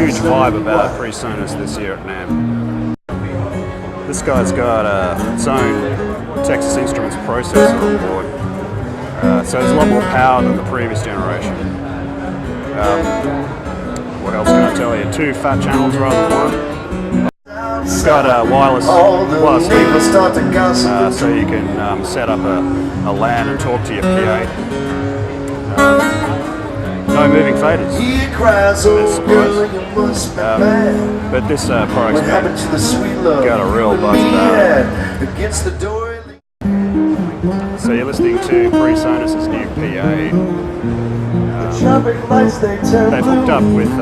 huge vibe about PreSonus this year at NAMM. This guy's got its own Texas Instruments processor on board, so it's a lot more power than the previous generation. What else can I tell you? 2 fat channels rather than 1. It's got wireless speakers, so you can set up a LAN and talk to your PA. No moving faders, but this product's got a real buzz about it. So you're listening to PreSonus' new PA. They've hooked up with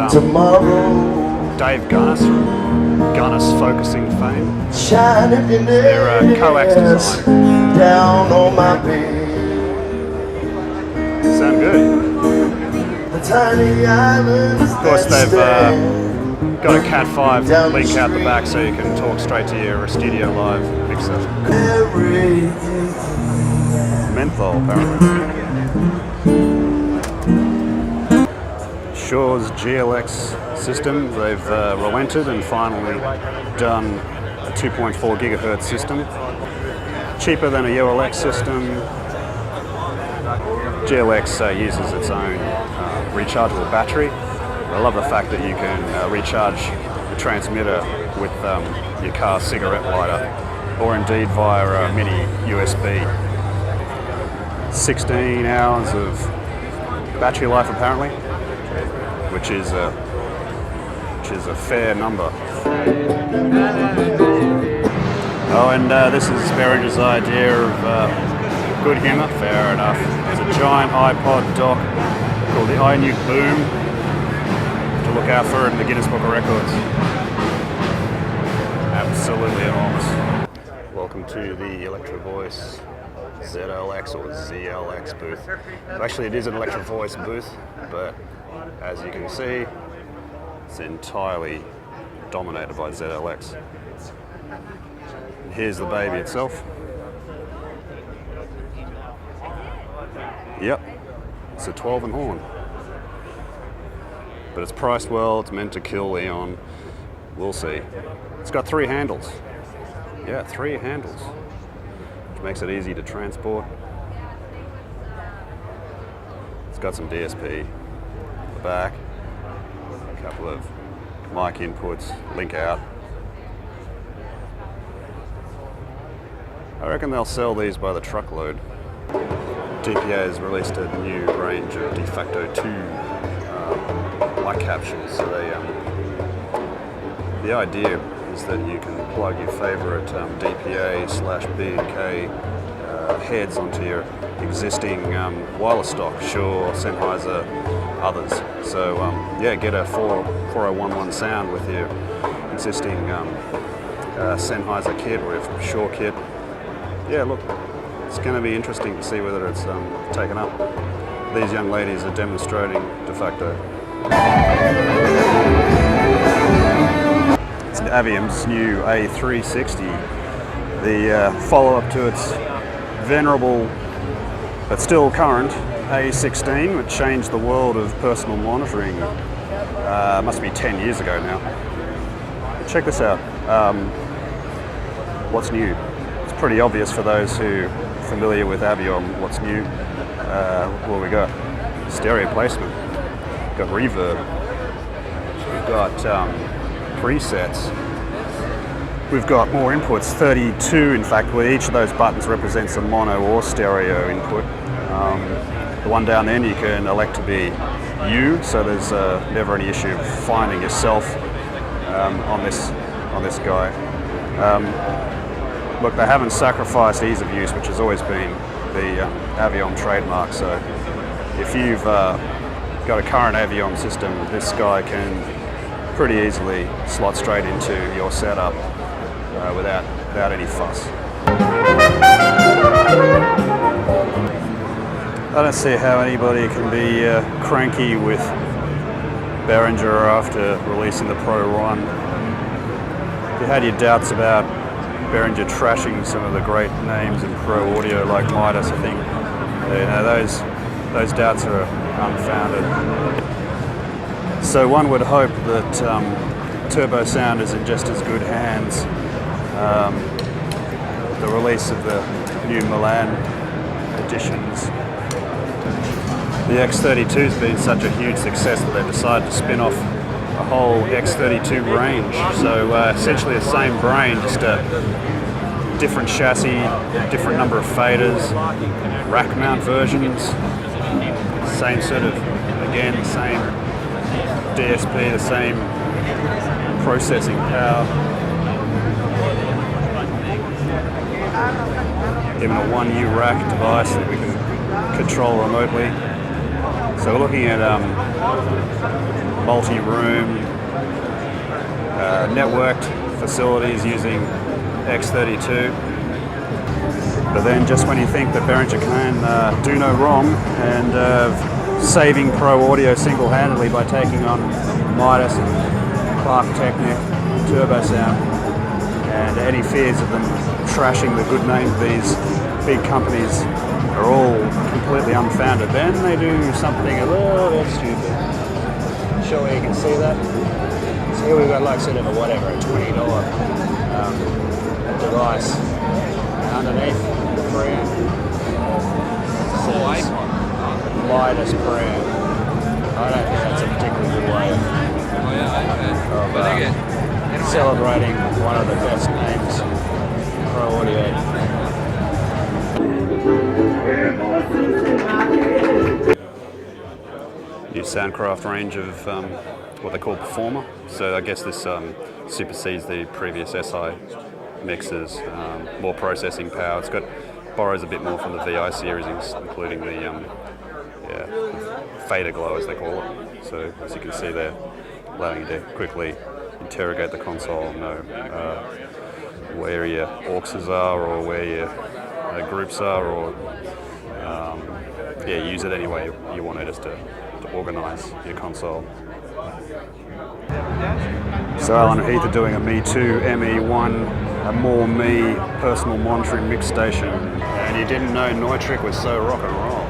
Dave Gunnis from Gunnis Focusing fame. They're coax design. Sound good. Of course, they've got a Cat 5 link out the back so you can talk straight to your Studio Live mixer. Menthol, apparently. Shure's GLX system, they've relented and finally done a 2.4 gigahertz system. Cheaper than a ULX system. GLX uses its own rechargeable battery. I love the fact that you can recharge the transmitter with your car's cigarette lighter, or indeed via a mini USB. 16 hours of battery life apparently, which is a fair number. Oh, and this is Behringer's idea of good humour. Fair enough. There's a giant iPod dock called the iNuke Boom to look out for in the Guinness Book of Records. Absolutely enormous. Welcome to the Electro Voice ZLX or ZLX booth. Actually, it is an Electro Voice booth, but as you can see, it's entirely dominated by ZLX. And here's the baby itself. Yep, it's a 12 and horn. But it's priced well, it's meant to kill Eon. We'll see. It's got 3 handles. Yeah, 3 handles. Which makes it easy to transport. It's got some DSP at the back. A couple of mic inputs, link out. I reckon they'll sell these by the truckload. DPA has released a new range of de facto 2 mic capsules. So the idea is that you can plug your favorite DPA/B&K heads onto your existing wireless stock, Shure, Sennheiser, others. So yeah, get a 4011 sound with your existing Sennheiser kit or your Shure kit. Yeah, look. It's going to be interesting to see whether it's taken up. These young ladies are demonstrating de facto. It's Aviom's new A360, the follow-up to its venerable but still current A16, which changed the world of personal monitoring. Must be 10 years ago now. But check this out. What's new? It's pretty obvious for those who familiar with Aviom. What's new? Well, we got stereo placement, we've got reverb, we've got presets, we've got more inputs, 32 in fact, where each of those buttons represents a mono or stereo input. The one down there you can elect to be you, so there's never any issue of finding yourself on this guy. Look, they haven't sacrificed ease of use, which has always been the Aviom trademark. So if you've got a current Aviom system, this guy can pretty easily slot straight into your setup without any fuss. I don't see how anybody can be cranky with Behringer after releasing the Pro 1. If you had your doubts about Behringer trashing some of the great names in pro audio like Midas, I think those doubts are unfounded. So one would hope that Turbo Sound is in just as good hands. The release of the new Milan editions. The X32 has been such a huge success that they've decided to spin off a whole X32 range. So essentially the same brain, just a different chassis, different number of faders, rack mount versions, same sort of, again, the same DSP, the same processing power. Even a 1U rack device that we can control remotely. So we're looking at multi-room, networked facilities using X32. But then just when you think that Behringer can do no wrong and saving Pro Audio single-handedly by taking on Midas and Clark Technic, Turbo Sound, and any fears of them trashing the good name of these big companies are all completely unfounded, then they do something a little bit stupid. Sure, you can see that. So here we've got like sort of a whatever, a $20 device. And underneath the preamp says Midas preamp. I don't think that's a particularly good way of celebrating one of the best names in Pro Audio. New Soundcraft range of what they call Performer. So I guess this supersedes the previous SI mixers, more processing power. It's got borrows a bit more from the VI series, including the fader glow as they call it. So as you can see there, allowing you to quickly interrogate the console, know where your auxes are or where your groups are, or use it any way you want it, just to organise your console. So Alan and Heath are doing a Me 2 ME1, a more me personal monitoring mix station, and you didn't know Neutrik was so rock and roll.